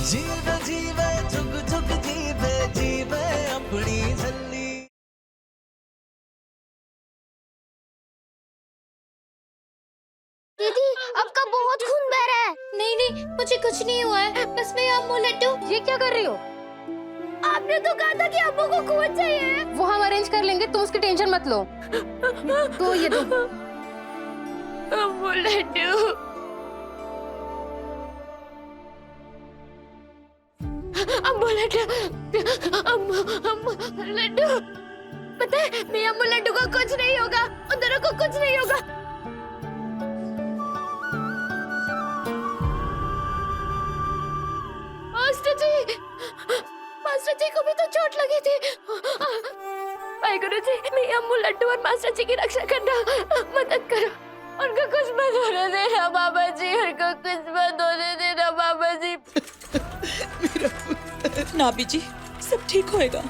जीवे जीवे जुग जुग जीवे जीवे अपनी झल्ली। दीदी आपका बहुत खून बह रहा है। नहीं नहीं मुझे कुछ नहीं हुआ है, बस मैं अम्मू लड्डू। ये क्या कर रही हो? आपने तो कहा था कि अम्मू को खून चाहिए। वो हम अरेंज कर लेंगे, तुम उसकी टेंशन मत लो। तो ये दो। अम्मू लड्डू। अम्मू लड्डू, अम्मू लड्डू। पता है मैं अम्मू लड्डू को कुछ नहीं होगा, उन दोनों को कुछ नहीं होगा। मास्टर जी को भी तो चोट लगी थी। वाहेगुरु जी, मैं अम्मू लड्डू और मास्टर जी की रक्षा करना, मदद करो। उनको कुछ मत होने देना बाबा जी, उनको कुछ मत होने देना बाबा जी। मेरा पुत्र। नाभी जी, सब ठीक होएगा।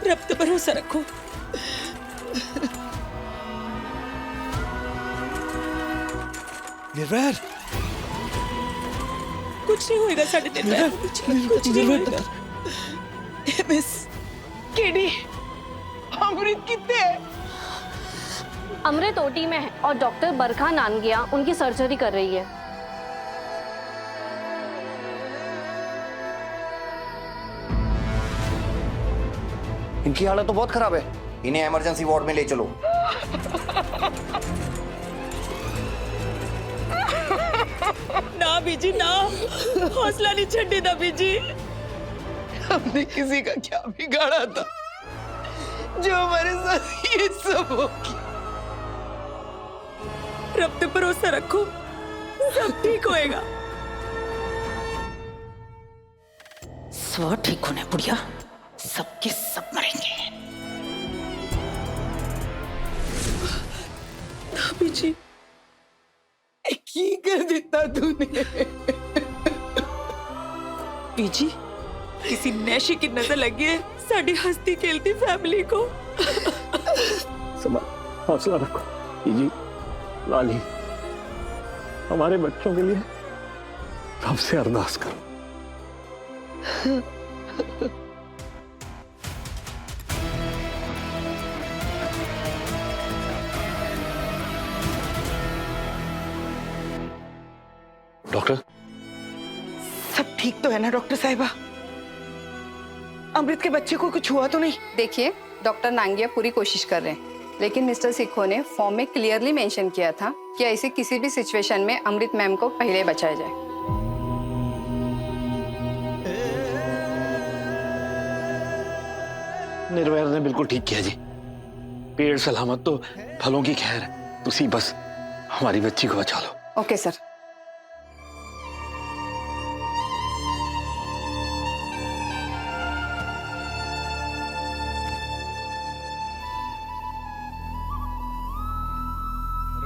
रब पे भरोसा रखो। निर्वैर, कुछ नहीं होएगा साढ़े निर्वैर, कुछ नहीं होएगा। मिस केडी, अमृत कितने है? अमृत ओटी में है और डॉक्टर बरखा नानगिया उनकी सर्जरी कर रही है। इनकी हालत तो बहुत खराब है, इन्हें इमरजेंसी वार्ड में ले चलो। ना बीजी ना, हौसला नहीं छड़ी ना बीजी। हमने किसी का क्या बिगाड़ा था जो हमारे साथ ये सब हो गया? रब पे भरोसा रखो, सब ठीक होएगा। सब ठीक होने बुढ़िया, सबके सब मरेंगे। बीजी की कर देता तूने? बीजी किसी नशे की नजर लगी है साड़ी हंसती खेलती फैमिली को। हौसला रखो जी, लाली, हमारे बच्चों के लिए रब से अरदास करो। डॉक्टर, सब ठीक तो है ना डॉक्टर साहिबा? अमृत के बच्चे को कुछ हुआ तो नहीं? देखिए, डॉक्टर नांगिया पूरी कोशिश कर रहे हैं, लेकिन मिस्टर सिक्खो ने फॉर्म में क्लियरली मेंशन किया था कि ऐसी किसी भी सिचुएशन में अमृत मैम को पहले बचाया जाए। निर्वैर ने बिल्कुल ठीक किया जी। पेड़ सलामत तो फलों की खैर है, तुसी बस हमारी बच्ची को बचा लो। Okay sir.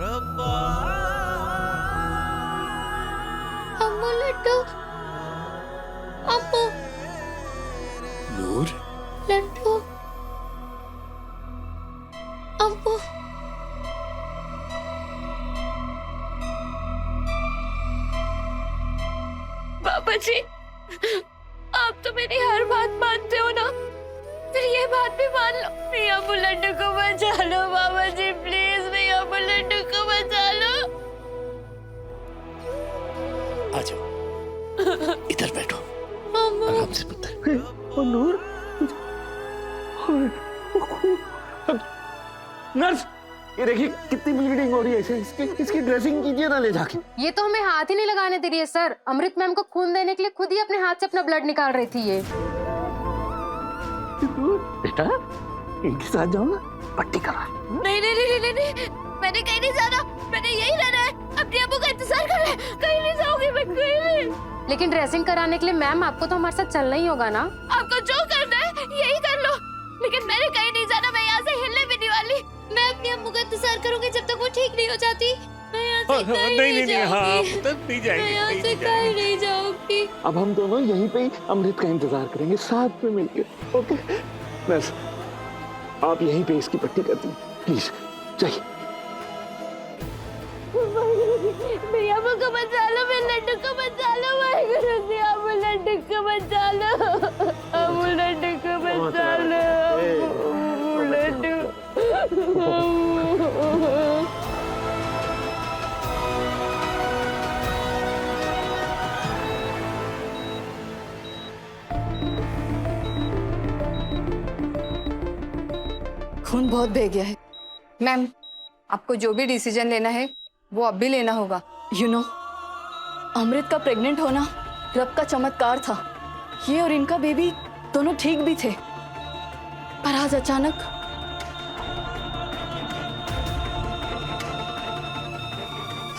रब्बा अम्मू लड्डू, अम्मू नूर, लड्डू, अम्मू। बाबा जी, आप तो मेरी हर बात मानते हो ना, फिर ये बात भी मान लो। मैं अम्मू लड्डू को बचा लो बाबा जी, प्लीज मैं अम्मू लड्डू को बचा लो। आ जाओ, इधर बैठो, आराम से पुत्र। नूर, नर्स, ये देखिए कितनी ब्लीडिंग हो रही है, इसकी ड्रेसिंग कीजिए ना ले जाके। ये तो हमें हाथ ही नहीं लगाने दे रही है सर। अमृत मैम को खून देने के लिए खुद ही अपने हाथ से अपना ब्लड निकाल रही थी ये। बेटा, इनके साथ जाओ ना, पट्टी करा। नहीं नहीं नहीं नहीं नहीं, मैंने कहीं नहीं जाना, मैंने यही रहना है। अपने अब्बू का इंतजार कर रहे, कहीं नहीं जाऊंगी मैं, कहीं नहीं। लेकिन ड्रेसिंग कराने के लिए मैम आपको तो हमारे साथ चलना ही होगा ना। आपको जो करना है यही कर लो, लेकिन मैंने कहीं नहीं जाना, मैं यहाँ से हिलने भी नहीं वाली। मैं अपनी अम्मू का इंतजार करूंगी जब तक वो ठीक नहीं हो जाती। मैं यहाँ से कहीं नहीं जाऊंगी। मैं यहाँ से कहीं नहीं जाऊंगी। अब हम दोनों यहीं पे ही अमृत का इंतजार करेंगे, साथ में मिलकर। ओके नर्स, आप यहीं पे इसकी पट्टी कर दी प्लीज, चाहिए। भैया को बचा लो, मैं लड्डू को खून बहुत बह गया है। मैम, आपको जो भी डिसीजन लेना है वो अब भी लेना होगा। यू नो, अमृत का प्रेग्नेंट होना रब का चमत्कार था। ये और इनका बेबी दोनों ठीक भी थे, पर आज अचानक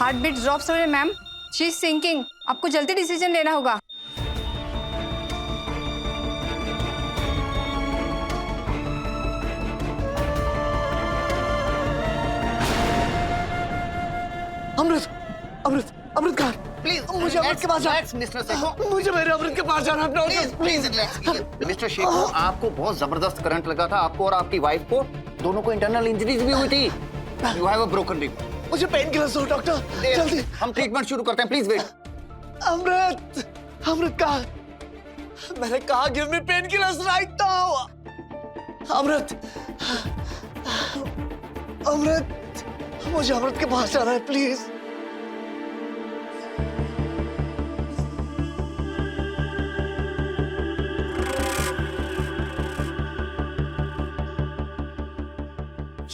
हार्ट बीट ड्रॉप्स हो रहे मैम, शी इज सिंकिंग। आपको जल्दी डिसीजन लेना होगा। अमृत अमृत अमृत कहाँ? प्लीज मुझे अमृत के पास जाना। मिस्टर शेखो, मुझे मेरे अमृत के पास जाना है। Please please relax. मिस्टर शेखो, आपको बहुत जबरदस्त करंट लगा था। आपको और आपकी वाइफ को दोनों को इंटरनल इंजरीज भी हुई थी। You have a broken rib. मुझे पेन किलर दो डॉक्टर, जल्दी। हम ट्रीटमेंट शुरू करते हैं, प्लीज वेट। अमृत अमृत कहाँ? मैंने कहा give me painkillers right now. Amrit Amrit, मुझे अमृत के पास जाना है प्लीज।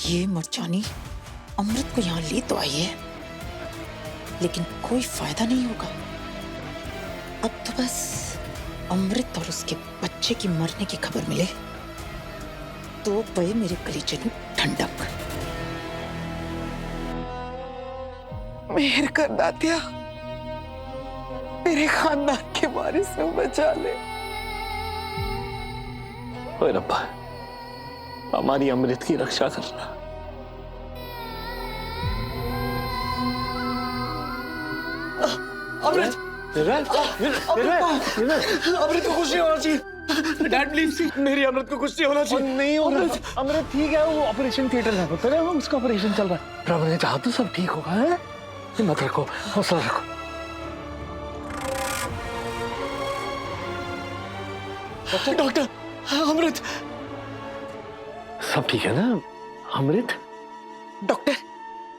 ये मर्चानी अमृत को यहाँ ले तो आई है, लेकिन कोई फायदा नहीं होगा। अब तो बस अमृत और उसके बच्चे की मरने की खबर मिले तो पे मेरे कलीजे में ठंडक। मेहर कर दातिया, मेरे खानदान के वारिस में बचा ले। ओए रब्बा, हमारी अमृत की रक्षा करना। अमृत अमृत को कुछ नहीं होना चाहिए। डैड प्लीज, मेरी अमृत को कुछ नहीं होना चाहिए। नहीं हो रहा अमृत, ठीक है, वो ऑपरेशन थिएटर में होता है, उसका ऑपरेशन चल रहा है। प्रभु ने चाहा तो सब ठीक होगा। है, हिम्मत रखो, हौसला रखो। डॉक्टर, अमृत सब ठीक है ना? अमृत डॉक्टर,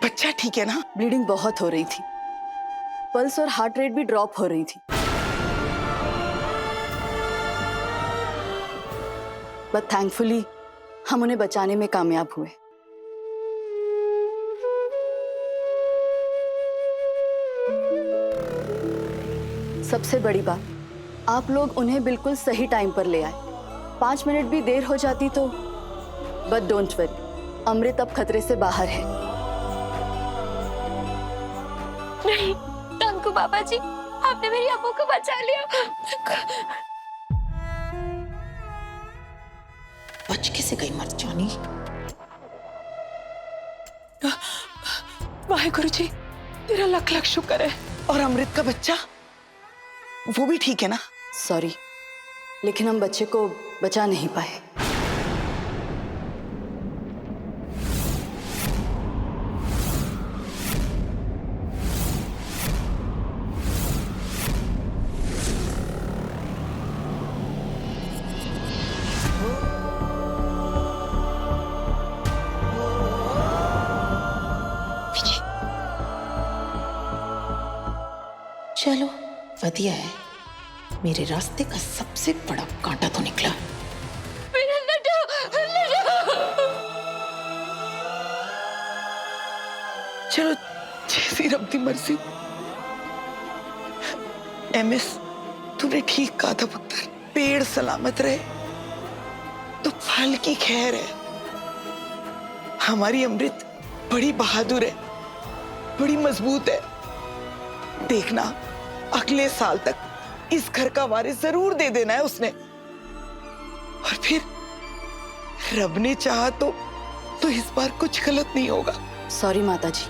बच्चा ठीक है ना? ब्लीडिंग बहुत हो रही थी, पल्स और हार्ट रेट भी ड्रॉप हो रही थी, बट थैंकफुली हम उन्हें बचाने में कामयाब हुए। सबसे बड़ी बात, आप लोग उन्हें बिल्कुल सही टाइम पर ले आए। 5 मिनट भी देर हो जाती तो, बट डोंट वरी, अमृत अब खतरे से बाहर है। नहीं टंकू बाबा जी, आपने मेरी अम्मू को बचा लिया। बच कैसे गई मर्चानी? वाहेगुरु जी, तेरा लख लख शुक्र है। और अमृत का बच्चा, वो भी ठीक है ना? सॉरी, लेकिन हम बच्चे को बचा नहीं पाए। चलो वधिया है, मेरे रास्ते का सबसे बड़ा कांटा तो निकला। चलो, जैसी रब दी मर्जी। एमएस, तूने ठीक कहा था पुत्र। पेड़ सलामत रहे तो फल की खैर है। हमारी अमृत बड़ी बहादुर है, बड़ी मजबूत है। देखना, अगले साल तक इस घर का वारिस जरूर दे देना है उसने। और फिर रब ने चाहा तो इस बार कुछ गलत नहीं होगा। सॉरी माता जी,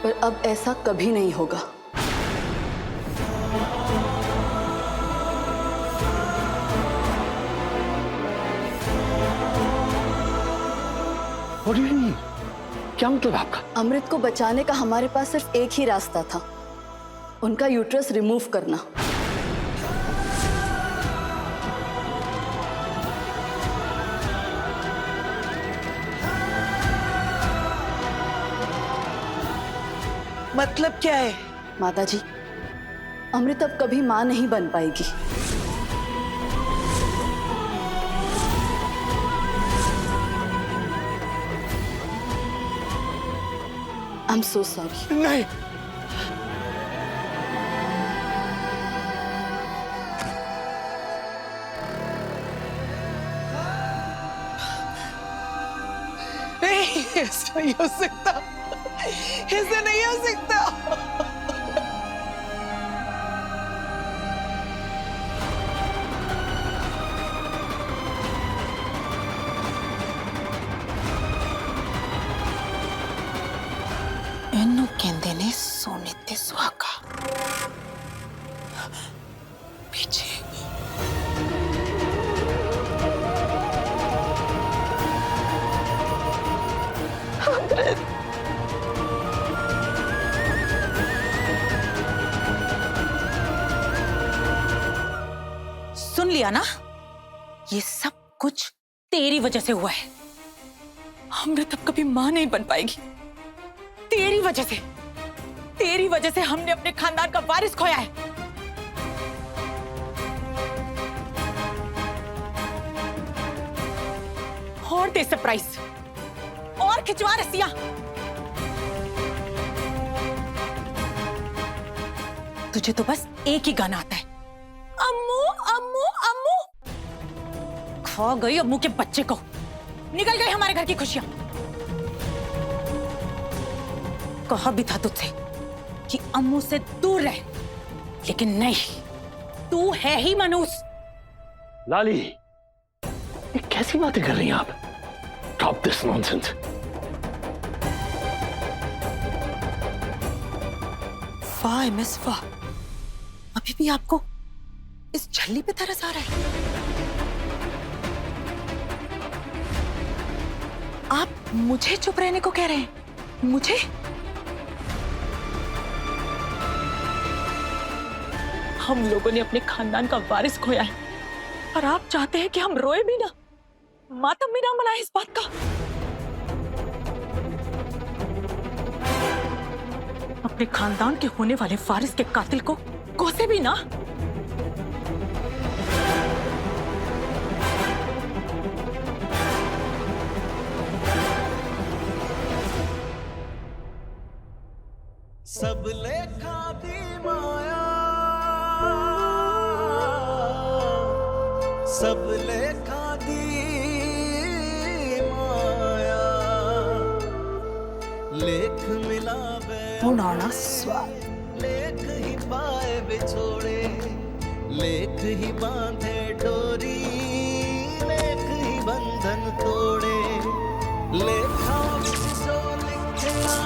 पर अब ऐसा कभी नहीं होगा। What do you mean? क्या मतलब आपका? अमृत को बचाने का हमारे पास सिर्फ एक ही रास्ता था, उनका यूट्रस रिमूव करना। मतलब क्या है? माता जी, अमृत अब कभी मां नहीं बन पाएगी। I am so sorry. नहीं, नहीं, ऐसा नहीं हो सकता, ऐसा नहीं हो सकता। इन्हों कहते ने सोने ते सुहागा। पीछे सुन लिया ना, ये सब कुछ तेरी वजह से हुआ है। अमृत अब कभी मां नहीं बन पाएगी, तेरी वजह से। तेरी वजह से हमने अपने खानदान का वारिस खोया है। और दे सरप्राइज, और खिंचवा रस्सियां। तुझे तो बस एक ही गाना आता है, अम्मू अम्मू अम्मू। खा गई अम्मू के बच्चे को, निकल गई हमारे घर की खुशियां। कहा भी था तुझसे कि अम्मू से दूर रह, लेकिन नहीं, तू है ही मनूस। लाली, ये कैसी बातें कर रही हैं आप? Stop this nonsense. वाह मिस वाह, अभी भी आपको इस झल्ली पे तरस आ रहा है? आप मुझे चुप रहने को कह रहे हैं? मुझे? हम लोगों ने अपने खानदान का वारिस खोया है और आप चाहते हैं कि हम रोए भी ना, मातम भी ना मनाएं इस बात का? अपने खानदान के होने वाले वारिस के कातिल को कोसे भी ना। सब लेखा दी माया, सब लेखा दी माया, लेख मिलावे पुराना स्वाद, लेख ही पाए बिछोड़े, लेख ही बांधे डोरी, लेख ही बंधन तोड़े, लेखा विच जो लिखिया,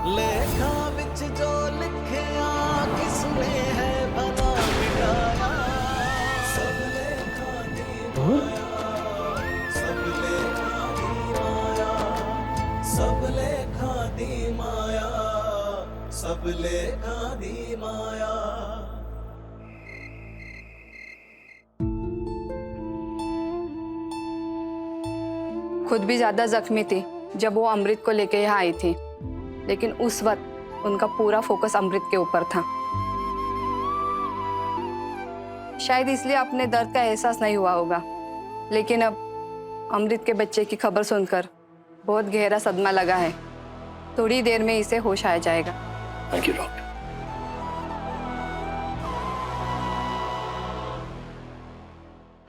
लेखा विच जो लिखिया, किसने है भला मिटाया। सब लेखा दी माया, सब लेखा दी माया, सब लेखा दी माया, सब लेखा दी माया। खुद भी ज्यादा जख्मी थी जब वो अमृत को लेके यहाँ आई थी, लेकिन उस वक्त उनका पूरा फोकस अमृत के ऊपर था। शायद इसलिए अपने दर्द का एहसास नहीं हुआ होगा, लेकिन अब अमृत के बच्चे की खबर सुनकर बहुत गहरा सदमा लगा है। थोड़ी देर में इसे होश आ जाएगा। Thank you doctor.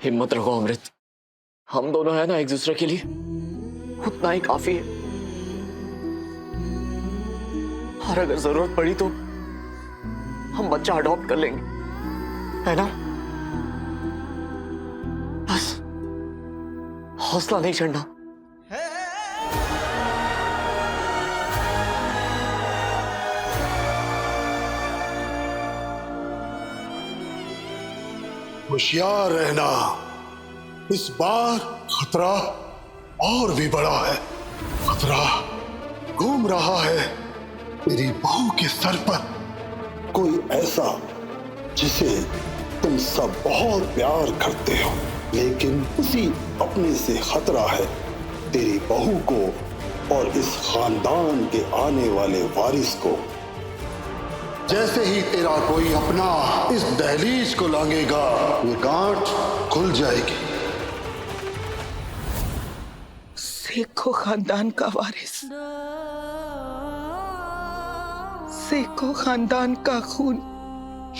हिम्मत रखो अमृत, हम दोनों हैं ना एक दूसरे के लिए, उतना ही काफी है। और अगर जरूरत पड़ी तो हम बच्चा अडॉप्ट कर लेंगे, है ना? बस हौसला नहीं छोड़ना। होशियार रहना, इस बार खतरा और भी बड़ा है। खतरा घूम रहा है तेरी बहू के सर पर, कोई ऐसा जिसे तुम सब बहुत प्यार करते हो, लेकिन उसी अपने से खतरा है तेरी बहू को और इस खानदान के आने वाले वारिस को। जैसे ही तेरा कोई अपना इस दहलीज को लांघेगा, ये गांठ खुल जाएगी। सेखो खानदान का वारिस, सेखो खानदान का खून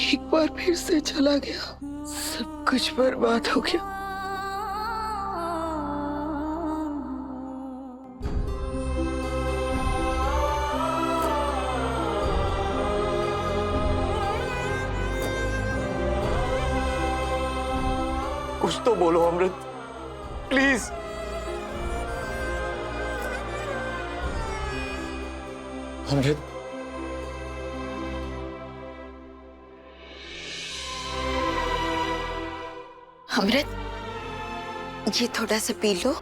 एक बार फिर से चला गया, सब कुछ बर्बाद हो गया। कुछ तो बोलो अमृत, प्लीज। अमृत, अमृत, ये थोड़ा सा पी लो।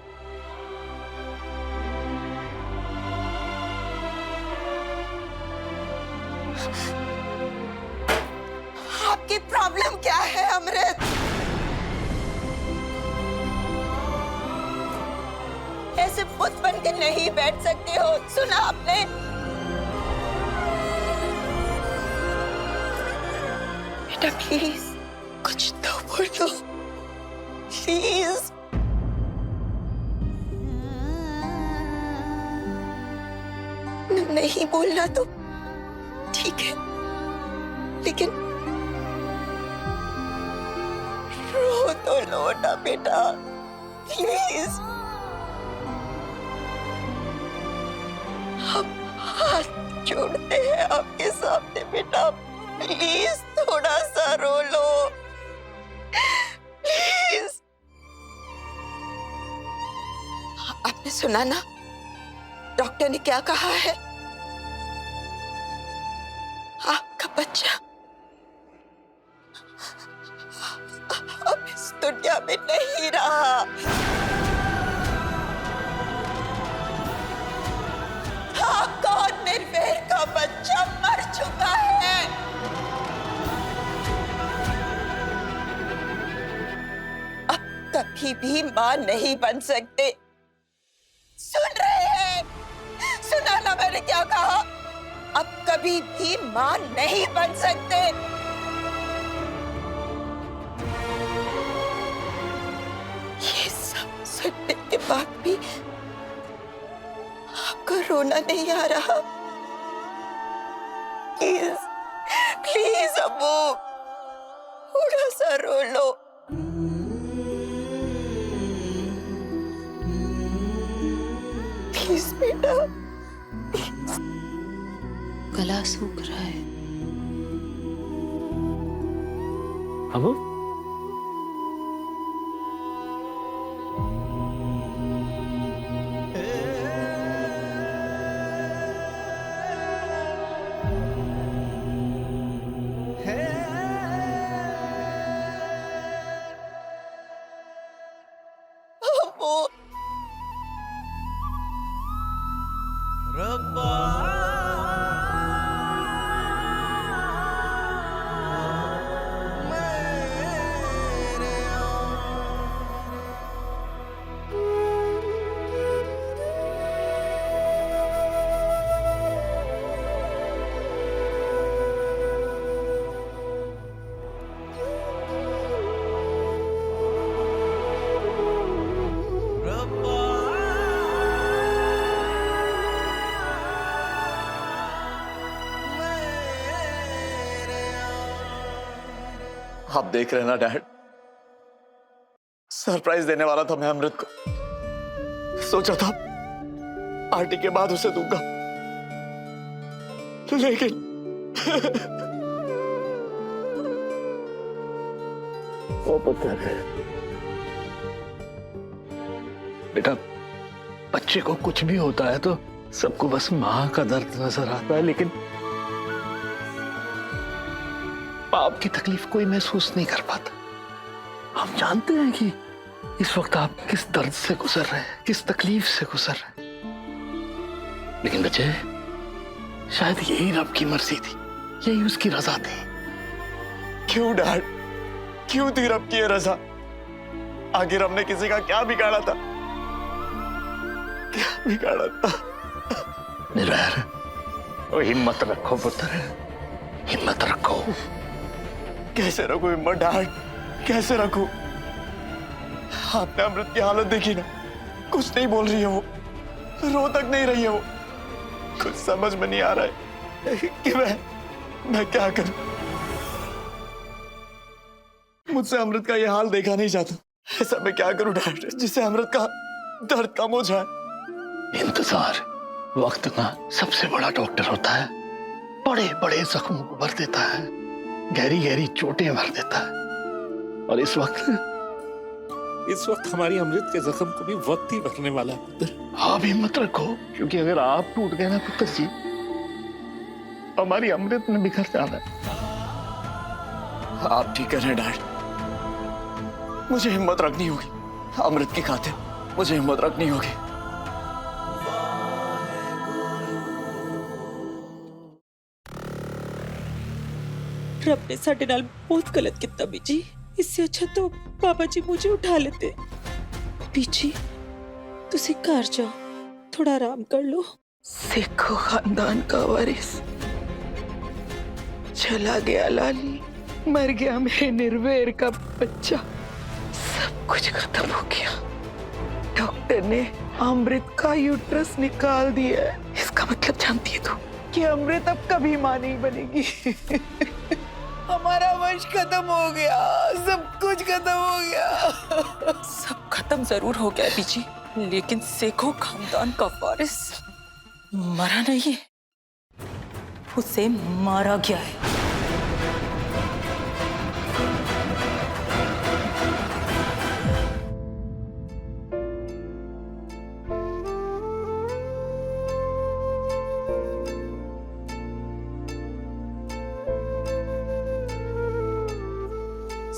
आपकी प्रॉब्लम क्या है अमृत? ऐसे बुत बन के नहीं बैठ सकते हो, सुना आपने? बेटा प्लीज कुछ तो बोलो, प्लीज। नहीं बोलना तो ठीक है, लेकिन रो तो लो ना बेटा, प्लीज। हम हाथ जोड़ते हैं आपके सामने बेटा, प्लीज थोड़ा सा रो लो, प्लीज। आपने सुना ना डॉक्टर ने क्या कहा है? आपका बच्चा अब इस दुनिया में नहीं रहा। आपका और निर्भय का बच्चा मर चुका है। अब कभी भी मां नहीं बन सकते। सुन रहे हैं? सुना ना मैंने क्या कहा? अब कभी भी मां नहीं बन सकते। ये सब सुनने के बाद भी आपको रोना नहीं आ रहा? प्लीज प्लीज अम्मू थोड़ा सा रो लो। प्लीज बेटा, गला सूख रहा है। अबू आप देख रहे हैं ना डैड, सरप्राइज देने वाला था मैं अमृत को। सोचा था पार्टी के बाद उसे दूंगा, लेकिन वो पता है बेटा, बच्चे को कुछ भी होता है तो सबको बस मां का दर्द नजर आता है, लेकिन बाप की तकलीफ कोई महसूस नहीं कर पाता। हम जानते हैं कि इस वक्त आप किस दर्द से गुजर रहे हैं, किस तकलीफ से गुजर रहे हैं, लेकिन बच्चे शायद यही रब की मर्जी थी, यही उसकी रजा थी। क्यों डैड, क्यों थी रब की ये रजा? आखिर हमने किसी का क्या बिगाड़ा था? क्या बिगाड़ा था? निर्भय, वो हिम्मत रखो पुत्र, हिम्मत रखो। कैसे रखूं हिम्मत डैड, कैसे रखूं? आपने अमृत की हालत देखी ना, कुछ नहीं बोल रही है वो। रो तक नहीं रही है वो। कुछ समझ में नहीं आ रहा है कि मैं क्या करूं। मुझसे अमृत का ये हाल देखा नहीं जाता। ऐसा मैं क्या करूं डॉक्टर, जिससे अमृत का दर्द कम हो जाए। इंतजार, वक्त ना सबसे बड़ा डॉक्टर होता है। बड़े बड़े जख्मों को भर देता है, गहरी गहरी चोटें भर देता है। और इस वक्त हमारी अमृत के जख्म को भी वक्त ही भरने वाला है पुत्र। आप हिम्मत रखो, क्योंकि अगर आप टूट गए ना पुत्र जी, हमारी अमृत ने बिखर जाना है। आप ठीक कह रहे हैं डैड, मुझे हिम्मत रखनी होगी। अमृत की खातिर मुझे हिम्मत रखनी होगी। रब ने साडे नाल बहुत गलत किया बीजी। इससे अच्छा तो बाबा जी मुझे उठा लेते। बीजी तुसी घर जाओ, थोड़ा आराम कर लो। सिखो खानदान का वारिस चला गया, लाली मर गया मेरे निर्वैर का बच्चा। सब कुछ खत्म हो गया। डॉक्टर ने अमृत का यूट्रस निकाल दिया है। इसका मतलब जानती है तू कि अमृत अब कभी मां नहीं बनेगी। हमारा वंश खत्म हो गया, सब कुछ खत्म हो गया। सब खत्म जरूर हो गया बीजी, लेकिन सेखो खानदान का वारिस मरा नहीं है, उसे मारा गया है।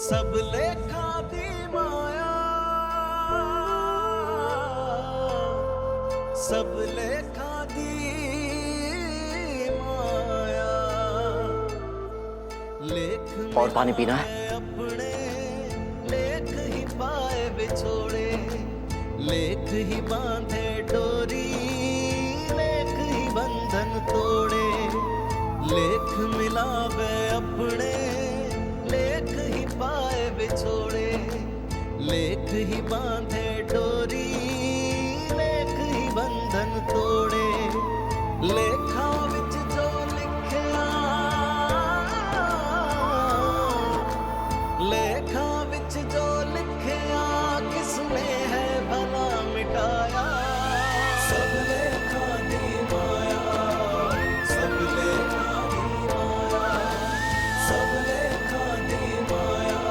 सब लेखा दी माया, सब लेखा दी माया। लेख और पानी पीना है? अपने लेख ही पाए बिछोड़े, लेख ही बांधे डोरी, लेख ही बंधन तोड़े। लेख मिलावे अपने, लेख ही पाए बिछोड़े, लेख ही बांधे डोरी, लेख ही बंधन तोड़े। लेखा विच जो लिखिया, लेखा विच जो लिखिया, किसने है भला मिटाया। सब लेखा दी माया, सब लेखा दी माया, सब लेखा दी माया,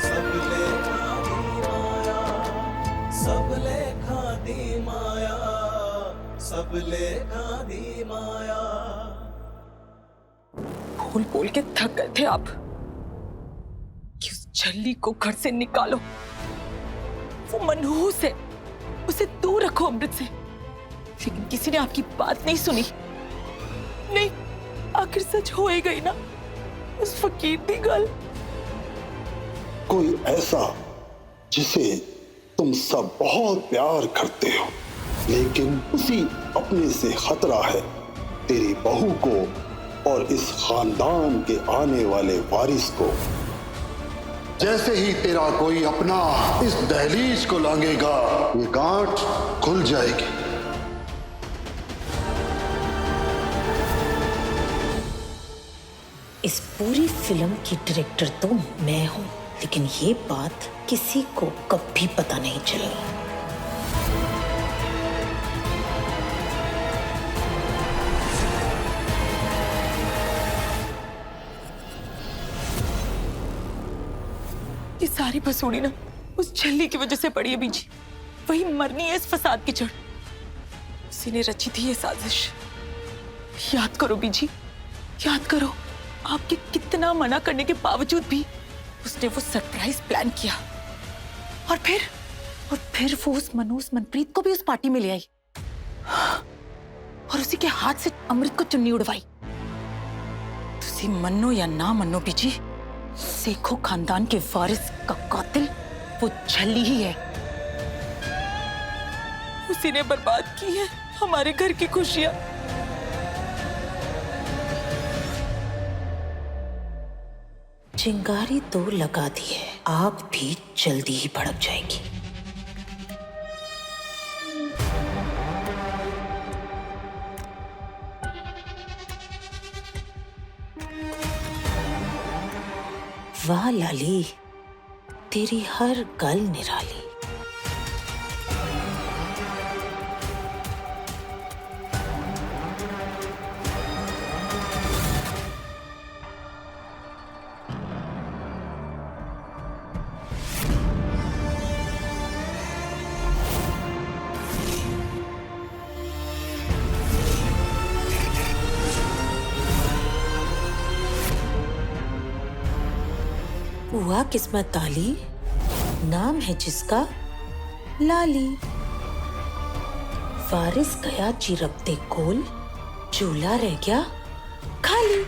सब लेखा दी माया, सब लेखा दी माया, सब लेखा दी माया। बोल बोल के थक गए थे आप कि उस झल्ली को घर से निकालो। वो मनहूस है, उसे दूर रखो अमृत से। लेकिन किसी ने आपकी बात नहीं सुनी। नहीं, आखिर सच होएगा ही ना उस फकीर की गल। कोई ऐसा जिसे तुम सब बहुत प्यार करते हो, लेकिन उसी अपने से खतरा है तेरी बहू को और इस खानदान के आने वाले वारिस को। जैसे ही तेरा कोई अपना इस दहलीज को लांघेगा, ये गांठ खुल जाएगी। इस पूरी फिल्म की डायरेक्टर तो मैं हूं, लेकिन ये बात किसी को कभी पता नहीं चली। ये सारी भसूड़ी ना उस झल्ली की वजह से पड़ी है बीजी। वही मरनी है इस फसाद की जड़। उसी ने रची थी ये साजिश। याद करो बीजी, याद करो। आपके कितना मना करने के बावजूद भी उसने वो सरप्राइज प्लान किया। और फिर वो उस मनोज मनप्रीत को भी उस पार्टी में ले आई और उसी के हाथ से अमृत को चुन्नी उड़वाई। तुसी मन्नो या ना मन्नो बीजी, सेखो खानदान के वारिस का कातिल वो झल्ली ही है। उसी ने बर्बाद की है हमारे घर की खुशियां। चिंगारी तो लगा दी है, आग भी जल्दी ही भड़क जाएगी। वाह लाली, तेरी हर गल निराली। हुआ किस्मत ताली, नाम है जिसका लाली। वारिस गया चिरपते कोल, चूल्हा रह गया खाली।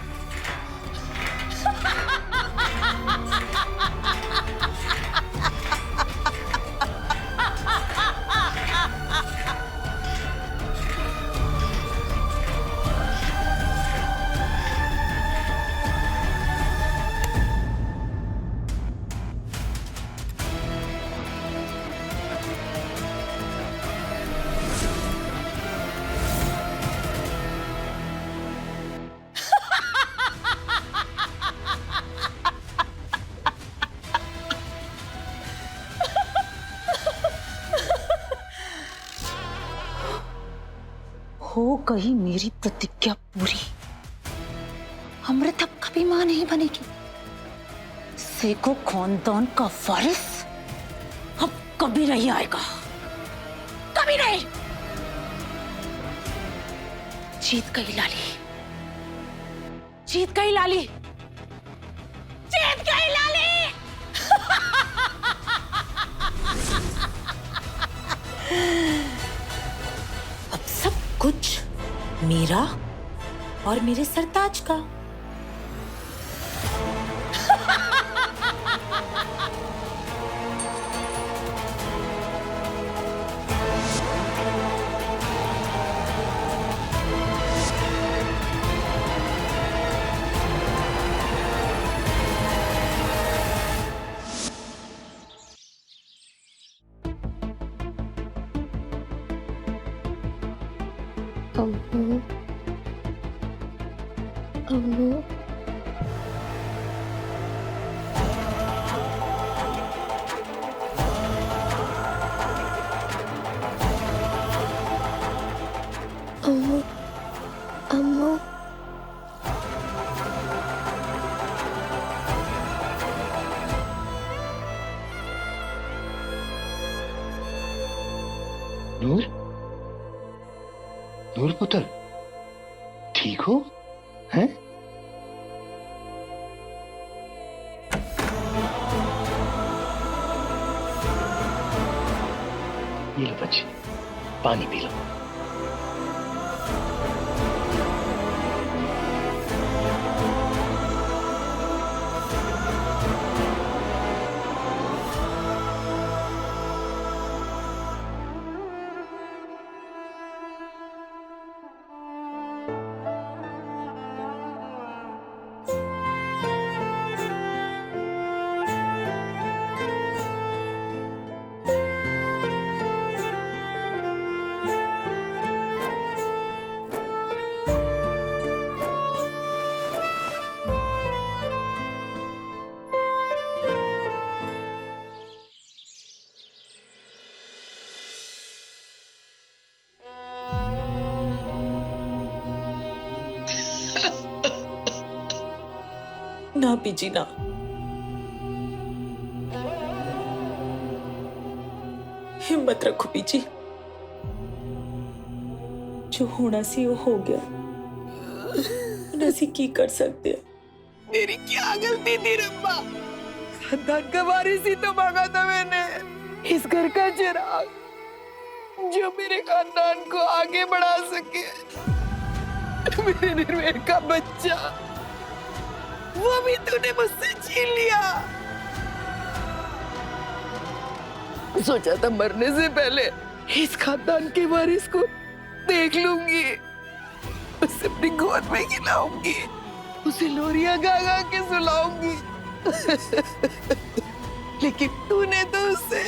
हो गई मेरी प्रतिज्ञा पूरी। अमृत अब कभी मां नहीं बनेगी। सेको खानदान का वारिस अब कभी नहीं आएगा, कभी नहीं। जीत गई लाली, जीत गई लाली, जीत गई लाली। अब सब कुछ मेरा और मेरे सरताज का। अम्मू, अम्मू, अम्मू, अम्मू, नूर, नूर पुत्र, ठीक हो? हैं? ये लो बच्चे, पानी पी लो। ना बीजी ना, हिम्मत रखो बीजी। जो होना सी वो हो गया, नसी की कर सकते हैं। मेरी क्या गलती थी रब्बा? खानदान का वारिस ही तो मांगा था मैंने, इस घर का चिराग जो मेरे खानदान को आगे बढ़ा सके। मेरे निर्वेद का बच्चा, वो भी तूने मुझसे छीन लिया। सोचा था मरने से पहले इस खानदान के वारिस को देख लूंगी, उसे अपनी गोद में खिलाऊंगी, उसे लोरियां गा गा के सुलाऊंगी। लेकिन तूने तो उसे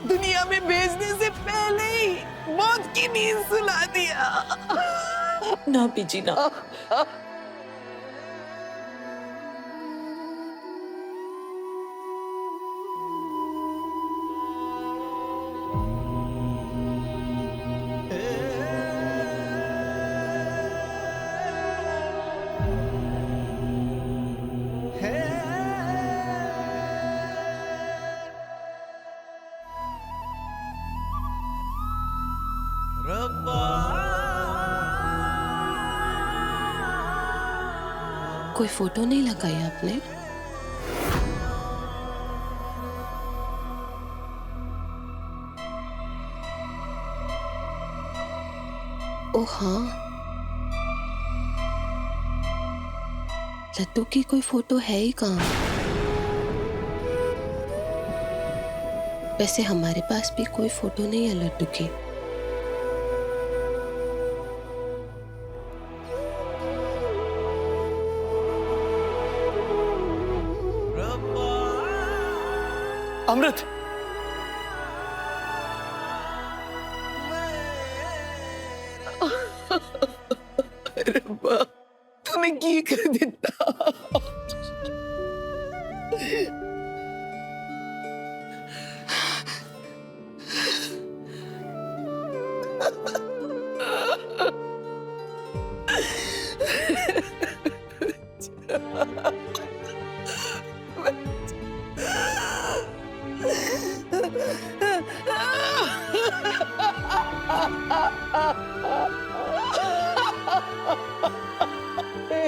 दुनिया में भेजने से पहले ही मौत की नींद सुला दिया। ना बीजी ना, कोई फोटो नहीं लगाई आपने? ओ हाँ, लड्डू की कोई फोटो है ही कहाँ? वैसे हमारे पास भी कोई फोटो नहीं है लड्डू की। अमृत, रब्बा तूने की कर दिता।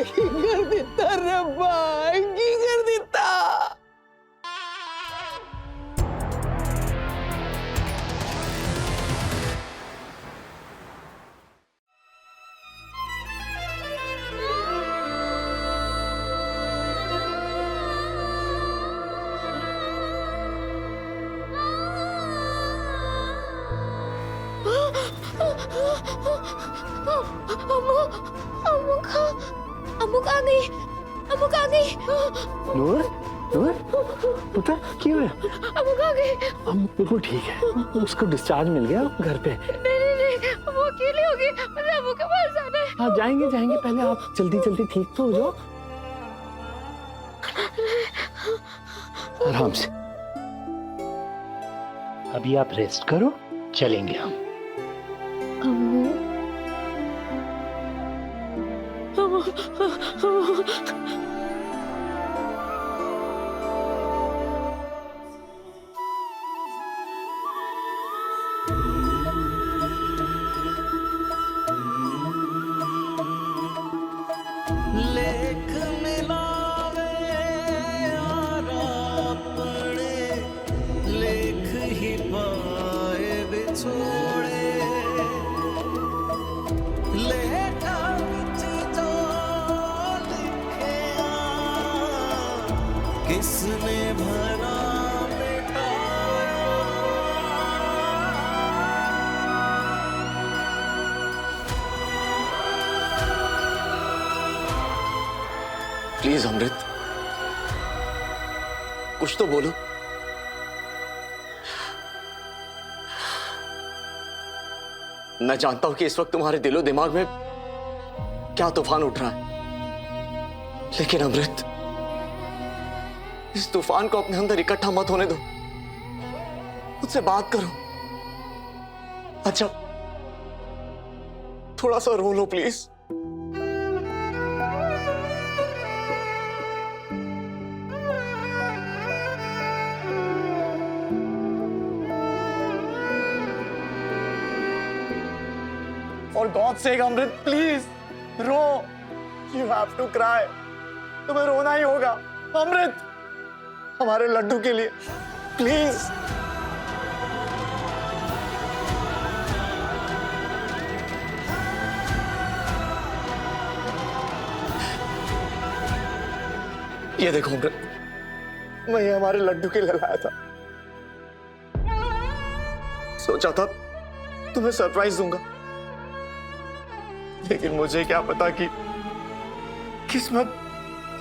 की कर दिता रब्बा, की कर दिता। अमुक आ गई। नूर, नूर, पुत्र क्यों है? अमुक आ गई। हम बिल्कुल ठीक है, उसको डिस्चार्ज मिल गया घर पे। नहीं, वो अकेली होगी, मुझे अमुक के पास जाना है। हाँ जाएंगे, पहले आप जल्दी जल्दी ठीक तो हो जाओ। आराम से, अभी आप रेस्ट करो, चलेंगे हम। लेख मिलावे यारा अपने, लेख ही पाए बिछोड़े। लेखा विच जो लिखिया, किसने भला मिटाया। प्लीज अमृत, कुछ तो बोलो। मैं जानता हूं कि इस वक्त तुम्हारे दिलो दिमाग में क्या तूफान उठ रहा है, लेकिन अमृत, इस तूफान को अपने अंदर इकट्ठा मत होने दो। मुझसे बात करो। अच्छा, थोड़ा सा रो लो please. For God's sake, Amrit, please रो। You have to cry. तुम्हें रोना ही होगा अमृत, हमारे लड्डू के लिए, प्लीज। ये देखो अमृत, मैं ये हमारे लड्डू के लिए लाया था। सोचा था तुम्हें सरप्राइज दूंगा, लेकिन मुझे क्या पता कि किस्मत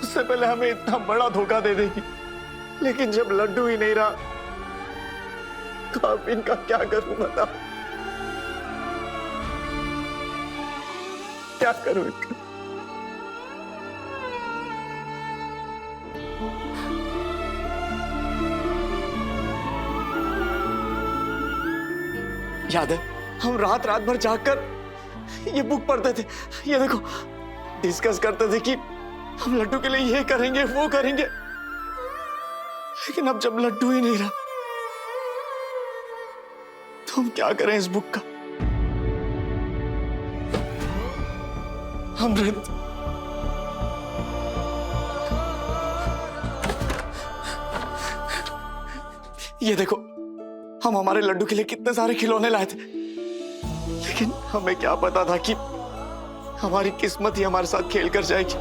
उससे पहले हमें इतना बड़ा धोखा दे देगी। लेकिन जब लड्डू ही नहीं रहा तो अब इनका क्या करूं बता, क्या करूं इनका? याद है हम रात रात भर जागकर ये बुक पढ़ते थे। ये देखो, डिस्कस करते थे कि हम लड्डू के लिए ये करेंगे वो करेंगे, लेकिन अब जब लड्डू ही नहीं रहा तो हम क्या करें इस बुक का। अमृत, ये देखो, हम हमारे लड्डू के लिए कितने सारे खिलौने लाए थे, लेकिन हमें क्या पता था कि हमारी किस्मत ही हमारे साथ खेल कर जाएगी।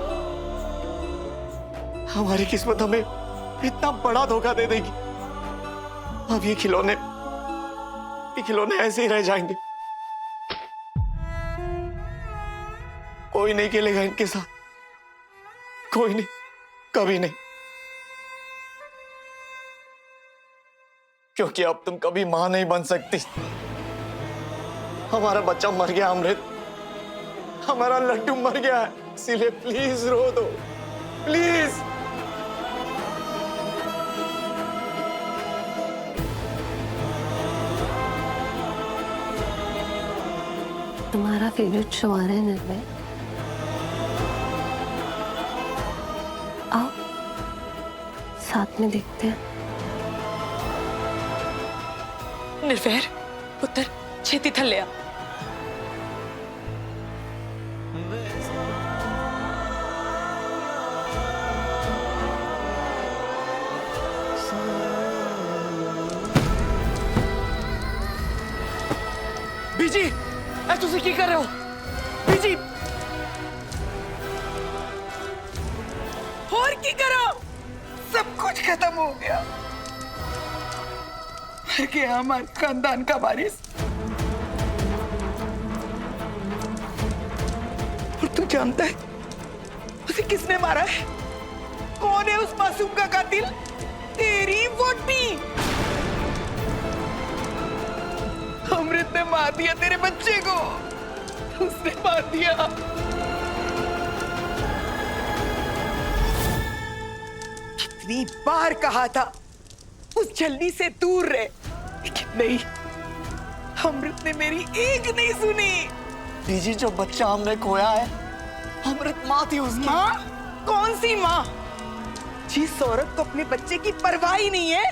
हमारी किस्मत हमें इतना बड़ा धोखा दे देगी। अब ये खिलौने ऐसे ही रह जाएंगे, कोई नहीं खेलेगा इनके साथ, कोई नहीं, कभी नहीं, क्योंकि अब तुम कभी मां नहीं बन सकती। हमारा बच्चा मर गया अमृत, हमारा लड्डू मर गया है, इसीलिए प्लीज रो दो, प्लीज। तुम्हारा फेवरेट शो आ रहा है निर्भय, आओ साथ में देखते हैं। निर्भय पुत्र, छेती थल्ले आ। बीजी, तुसी की कर रहे हो? बीजी, और की करो, सब कुछ खत्म हो गया, मर गया हमारे खानदान का वारिस। और तू जानता है उसे किसने मारा है? कौन है उस मासूम का कातिल? तेरी वोटी। अमृत ने मार दिया तेरे बच्चे को, उसने मार दिया। कितनी बार कहा था उस छलनी से दूर रहे, लेकिन नहीं, अमृत ने मेरी एक नहीं सुनी। बीजी, जो बच्चा हमने खोया है, अमृत माँ थी उसकी। माँ? कौन सी माँ? जिस औरत को अपने बच्चे की परवाह ही नहीं है,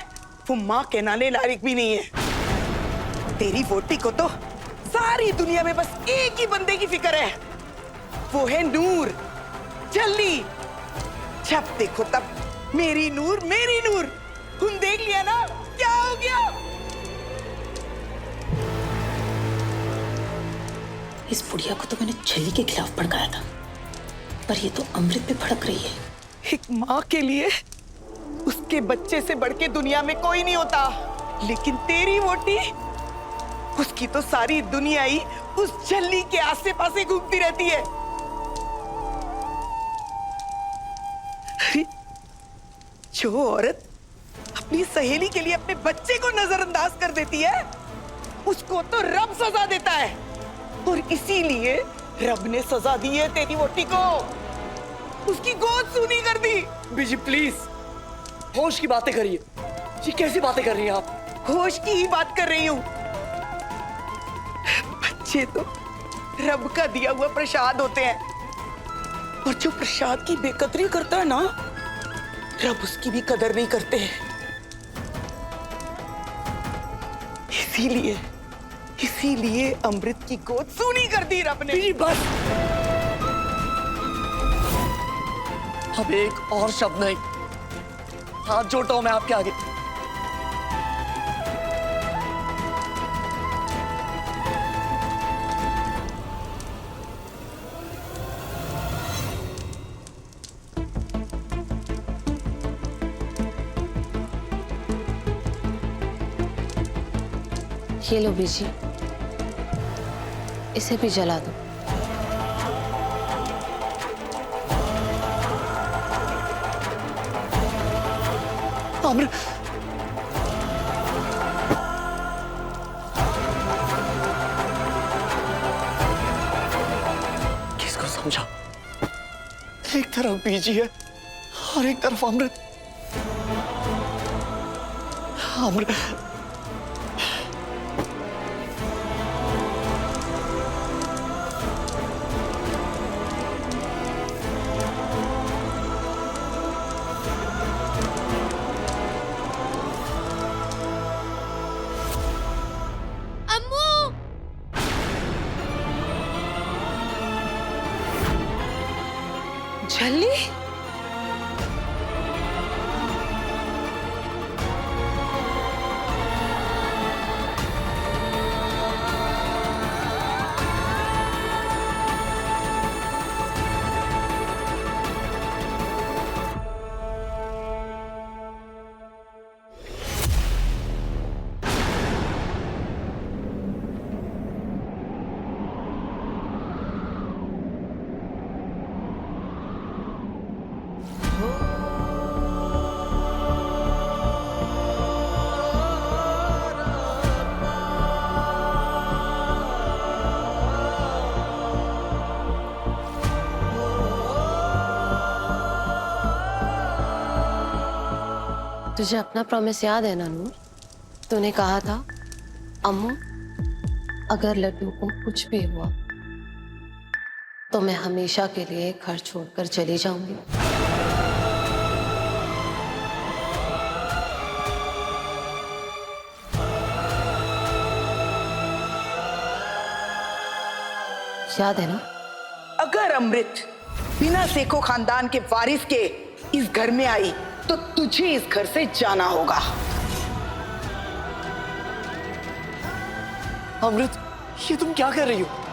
वो माँ कहलाने लायक भी नहीं है। तेरी वोटी को तो सारी दुनिया में बस एक ही बंदे की फिक्र है, वो है नूर। जल्दी, जब देखो तब मेरी नूर, मेरी नूर। तुम देख लिया ना क्या हो गया? इस बुढ़िया को तो मैंने छली के खिलाफ भड़काया था, पर ये तो अमृत पे भड़क रही है। एक माँ के लिए उसके बच्चे से बढ़ के दुनिया में कोई नहीं होता, लेकिन तेरी वोटी, उसकी तो सारी दुनिया ही उस छलनी के आसे पासे घूमती रहती है। जो औरत अपनी सहेली के लिए अपने बच्चे को नजरअंदाज कर देती है, उसको तो रब सजा देता है, और इसीलिए रब ने सजा दी है तेरी वोटी को, उसकी गोद सूनी कर दी। बीजी प्लीज, होश की बातें करिए। जी कैसी बातें कर रही हैं आप? होश की ही बात कर रही हूँ। बच्चे तो रब का दिया हुआ प्रसाद होते हैं, और जो प्रसाद की बेकदरी करता है ना, रब उसकी भी कदर नहीं करते हैं। इसीलिए अमृत की गोद सूनी कर दी रब ने। बीजी बस, अब एक और शब्द नहीं। हाथ जोड़ता हूं मैं आपके आगे। ये लो बीजी, इसे भी जला दो। अमृत, किसको समझा? एक तरफ बीजी है और एक तरफ अमृत। अमृत, छल्ली? तुझे अपना प्रॉमिस याद है ना नूर? तूने कहा था अम्मू अगर लड्डू को कुछ भी हुआ तो मैं हमेशा के लिए घर छोड़कर चली जाऊंगी। याद है ना? अगर अमृत बिना सेखो खानदान के वारिस के इस घर में आई तो तुझे इस घर से जाना होगा। अमृत, ये तुम क्या कर रही हो?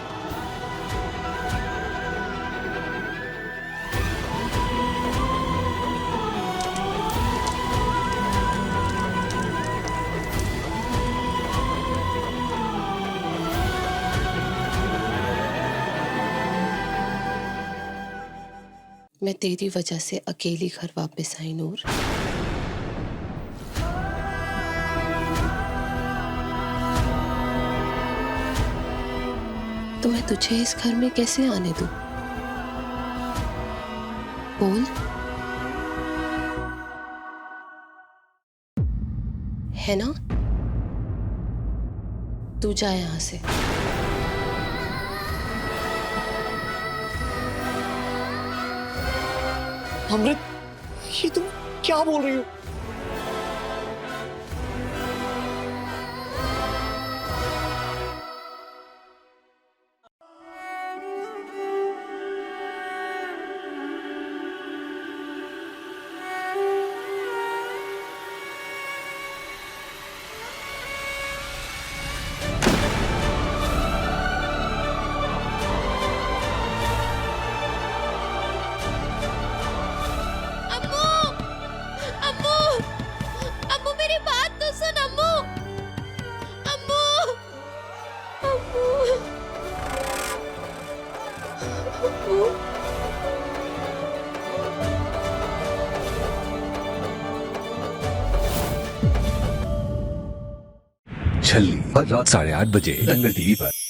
मैं तेरी वजह से अकेली घर वापस आई नूर। तो मैं तुझे इस घर में कैसे आने दूं? बोल। है ना? तू जा यहां से। अमृत, ये तुम क्या बोल रही हो? छल्ली हर रात 8:30 बजे दंगल टीवी पर।